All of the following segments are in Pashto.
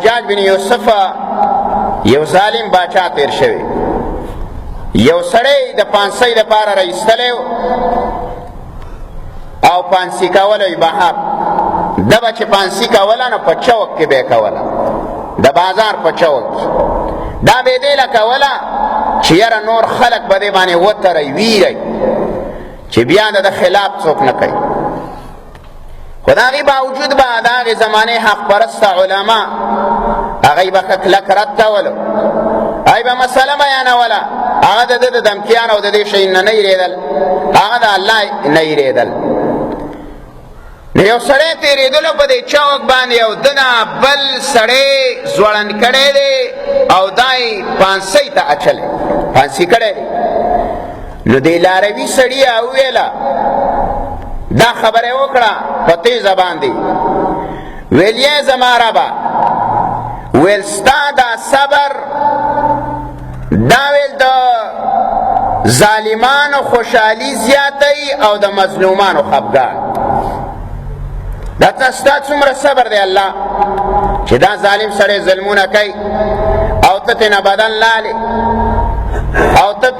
حجاج بن یوسف یو ظالم باچا تیر شوی، یو سړی د پانسی د پاره رایستلی او پانسی کوله وی بهر ده به چې پانسی کوله نو په چوک کې به یې کوله، د بازار په چوک کې دا به یې دې له کوله چې یاره نور خلک به دې باندې وتری ویری چې بیا د خلاف څوک نه کوي. خو د هغې باوجود به د هغې زمانې حق پرسته علما هغوی به ښه کلک رد کولو، هغوی به مسله بیانوله، هغه د ده د دمکیانو او د دې شي نه هېرېدل، هغه د الله نه هېرېدل. نو یو سړی تېرېدلو په دې چوک باندې او ده نه بل سړی ځوړند کړی دی او دا یې پانسۍ ته اچلی، پانسي کړی دی. نو دې لاروي سړي وویله دا خبره وکړه په تیزه باندې، ویل یې زما ربه، ویل ستا دا صبر دا ویل د ظالمانو خوشحالي زیاتوي او د مظلومانو خفګان. دا ستا څومره صبر دی الله چې دا ظالم سړی ظلمونه کوي او ته ترې نه بدن لالې او ته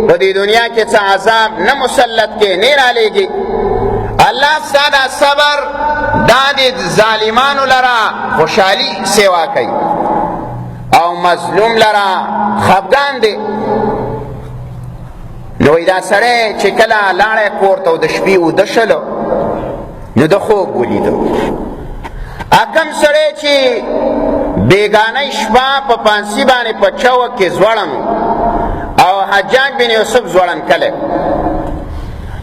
په دې دنیا کې څه عذاب نه مسلط کې نه رالیږي. الله ستا دا صبر دا د ظالمانو لره خوشحالي سیوا کوي او مظلوم لره خفګان دی. نو دا سړی چې کله لاړی کور ته او د شپې اوده شلو نو د خوب ولیدو. کم سړی چې بیګانۍ شپه په پانسي باندې په چوک کې ځوړن او حجاج بن یوسف ځوړن کلی،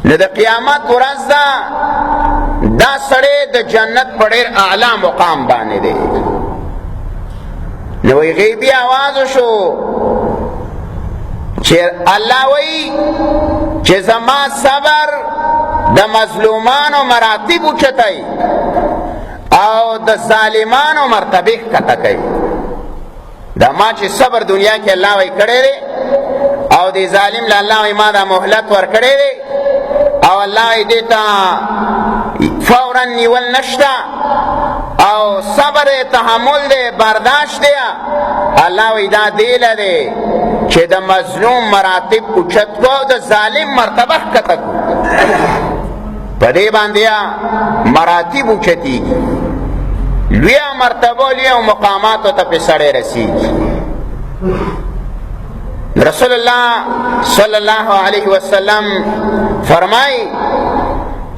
نو د قیامت ورځ ده دا سړی د جنت په ډېر اعلی مقام باندې دی. نو وی غیبي آواز وشو چې الله وی چې زما صبر د مظلومانو مراتب اوچتوي او د ظالمانو مرتبه ښکته کوي. دا ما چې صبر دنیا کې الله وی کړی دی او د ظالم له الله وی ما دا مهلت ورکړی دی او الله وی دې ته فورا نیول نشته او صبر تحمل دی برداشت دی. الله وی دا دیله دی چې د مظلوم مراتب اوچت کو او د ظالم مرتبه ښکته کو، په دې باندې مراتب اوچتېږي، لویه مرتبه لویه مقاماتو ته پې سړی رسېږي. رسول الله صلی الله علیه وسلم فرمایي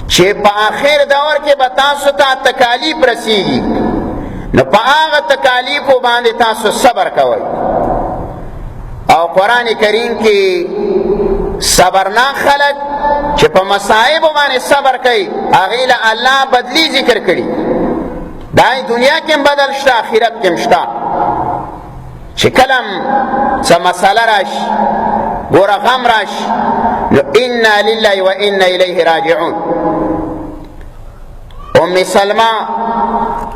چې په آخر دور کې به تاسو ته تکالیف رسېږي، نو په هغه تکالیفو باندې تاسو صبر کوئ. او قرآن کریم کې صبرناک خلک چې په مصائبو باندې صبر کوي هغې له الله بدلی ذکر کړي. دا دنیا کې هم بدل شته، آخرت کې هم شته. چې کله څه مسله راشي ګوره غم راشي نو انا لله و انا الیه راجعون. ام سلمہ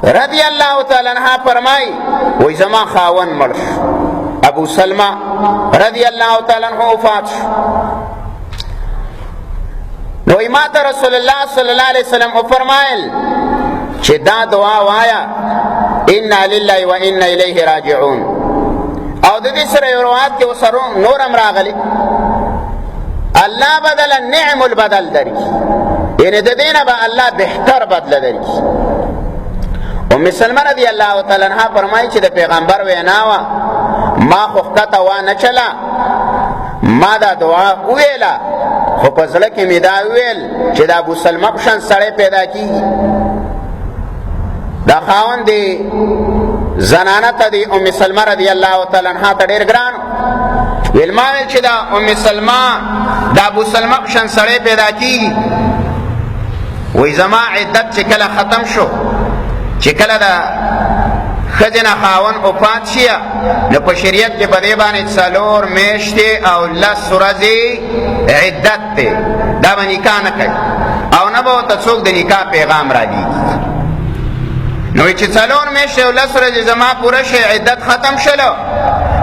رضی الله تعالی عنها فرمایي وی زما خاون مړ شو، ابو سلمہ رضی الله تعالی عنہ وفات شو. نو ما ته رسول الله صلی الله علیه وسلم فرمایل چې دا دعا وایا انا لله و انا الیه راجعون. او د دې سره یو روایت کې وسره نورم راغلی الله بدل نعم البدل درکړي، یعنې د دې نه به الله بهتر بدله درکړي. ام سلمہ رضی الله تعالی عنها فرمایي چې د پیغمبر وینا وه ما خو ښکته وانه چله، ما دا دعا وویله خو په زړه کې مې دا وویل چې د ابو سلمہ په شان سړی پیدا کېږي. دا خاوند دی زنانه ته دی ام سلمہ رضی الله تعالی عنها ته ډېر ګران ویل ما ویل چې دا ام سلمہ د ابو سلمہ په شان سړی پیدا کېږي. وی زما عدت چې کله ختم شو، چې کله د ښځې نه خاوند وفات شي نو په شریعت کې په دې باندې 4 میاشتې او 10 ورځې عدت دی، دا به نکاح نه کوي او نه به ورته څوک د نکاح پیغام رالیږي. نو چې 4 میاشتې او 10 ورځې زما پوره شي عدت ختم شلو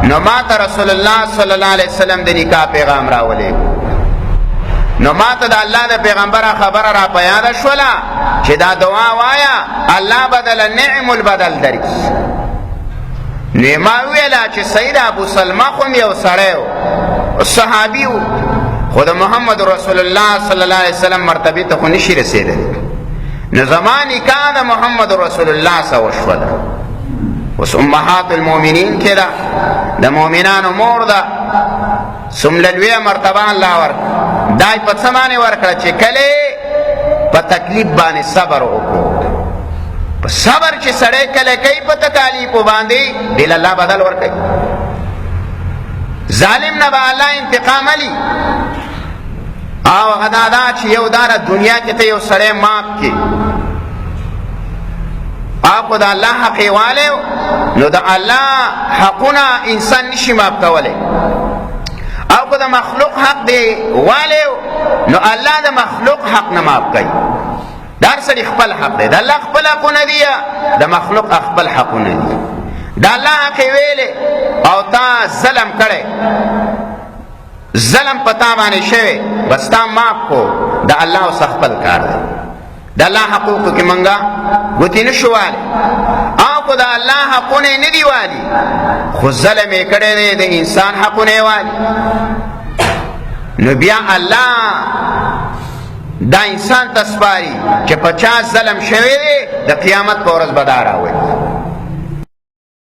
نو ما ته رسول الله صلی الله علیه وسلم د نکاح پیغام راولېږه. نو ما ته د الله د پیغمبره خبره را په یاده شوله چې دا دعا وایا الله بدل نعم البدل درکړي. نو ما ویلا چې سید ابو سلمہ خو یو سړی و صحابي و خو د محمد رسول الله صلی الله علیه وسلم مرتبه ته خو نشي رسېدلی نو زما نکاح د محمد رسول الله سره وشوله اوس امهات المؤمنین کې ده د مؤمنانو مور ده څومره لویه مرتبه الله ورکړه دای په څه باندې ورکړه چې کله په تکلیف باندې صبر وکړو په صبر چې سړی کله کوي په تکالیفو باندې دل الله بدل ورکوي ظالم نه به الله انتقام علي او غدا دا چې یو داره دنیا کې ته یو سړی ماف کړي او د الله حق یې والی نو د الله حقونه انسان نشي ماف کولی او که د مخلوق حق دی والی نو الله د مخلوق حق نه ماف کوي دا هر سړي خپل حق دی د الله خپل حقونه دي د مخلوق خپل حقونه دي د الله حق یې ویلې او تا ظلم کړی ظلم په تا باندې شوی بس تا ماف کو د الله اوس خپل کار دی د الله حقوقو کې منګه ګوتې نشو والی او که د الله حقونه نه دي والی خو ظلم یې کړی دی د انسان حقونه یې والی نو بیا الله دا انسان ته سپاري چې په چا ظلم شوی دی د قیامت په ورځ به دا راوړي